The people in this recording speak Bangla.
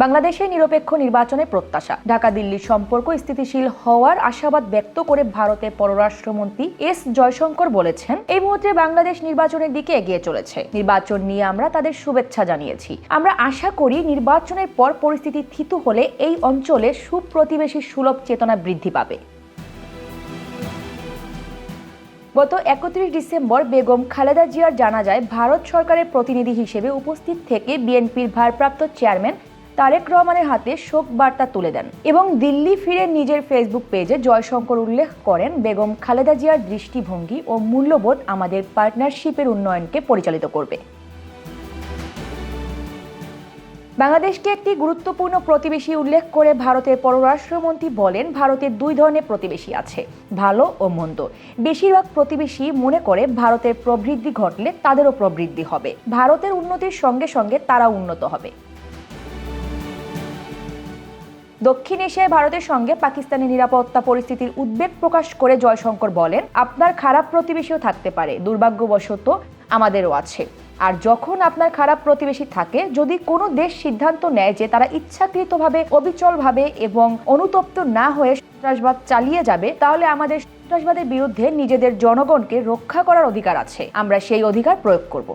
বাংলাদেশের নিরপেক্ষ নির্বাচনের প্রত্যাশা। ঢাকা দিল্লির সম্পর্ক স্থিতিশীল হওয়ার আশাবাদ ব্যক্ত করে ভারতের পররাষ্ট্রমন্ত্রী এস জয়শঙ্কর বলেছেন, এই মুহূর্তে বাংলাদেশ নির্বাচনের দিকে এগিয়ে চলেছে। নির্বাচন নিয়ে আমরা তাদের শুভেচ্ছা জানিয়েছি। আমরা আশা করি নির্বাচনের পর পরিস্থিতি থিতু হলে এই অঞ্চলে সুপ্রতিবেশী সুলভ চেতনা বৃদ্ধি পাবে। গত 31 ডিসেম্বর বেগম খালেদা জিয়ার জানাজায় ভারত সরকারের প্রতিনিধি হিসেবে উপস্থিত থেকে বিএনপির ভারপ্রাপ্ত চেয়ারম্যান তারেক রহমানের হাতে শোক বার্তা তুলে দেন এবং দিল্লি ফিরে নিজের ফেসবুক পেজে জয়শঙ্কর উল্লেখ করেন, বেগম খালেদা জিয়ার দৃষ্টিভঙ্গি ও মূল্যবোধ আমাদের পার্টনারশিপের উন্নয়নকে পরিচালিত করবে। বাংলাদেশকে একটি গুরুত্বপূর্ণ প্রতিবেশী উল্লেখ করে ভারতের পররাষ্ট্রমন্ত্রী বলেন, ভারতের দুই ধরনের প্রতিবেশী আছে, ভালো ও মন্দ। বেশিরভাগ প্রতিবেশী মনে করে ভারতের প্রবৃদ্ধি ঘটলে তাদেরও প্রবৃদ্ধি হবে, ভারতের উন্নতির সঙ্গে সঙ্গে তারা উন্নত হবে। দক্ষিণ এশিয়ায় ভারতের সঙ্গে পাকিস্তানের নিরাপত্তা পরিস্থিতির উদ্বেগ প্রকাশ করে জয়শঙ্কর বলেন, আপনার খারাপ প্রতিবেশীও থাকতে পারে, দুর্ভাগ্যবশত আমাদেরও আছে। আর যখন আপনার খারাপ প্রতিবেশী থাকে, যদি কোনো দেশ সিদ্ধান্ত নেয় যে তারা ইচ্ছাকৃতভাবে, অবিচলভাবে এবং অনুতপ্ত না হয়ে সন্ত্রাসবাদ চালিয়ে যাবে, তাহলে আমাদের সন্ত্রাসবাদের বিরুদ্ধে নিজেদের জনগণকে রক্ষা করার অধিকার আছে। আমরা সেই অধিকার প্রয়োগ করব।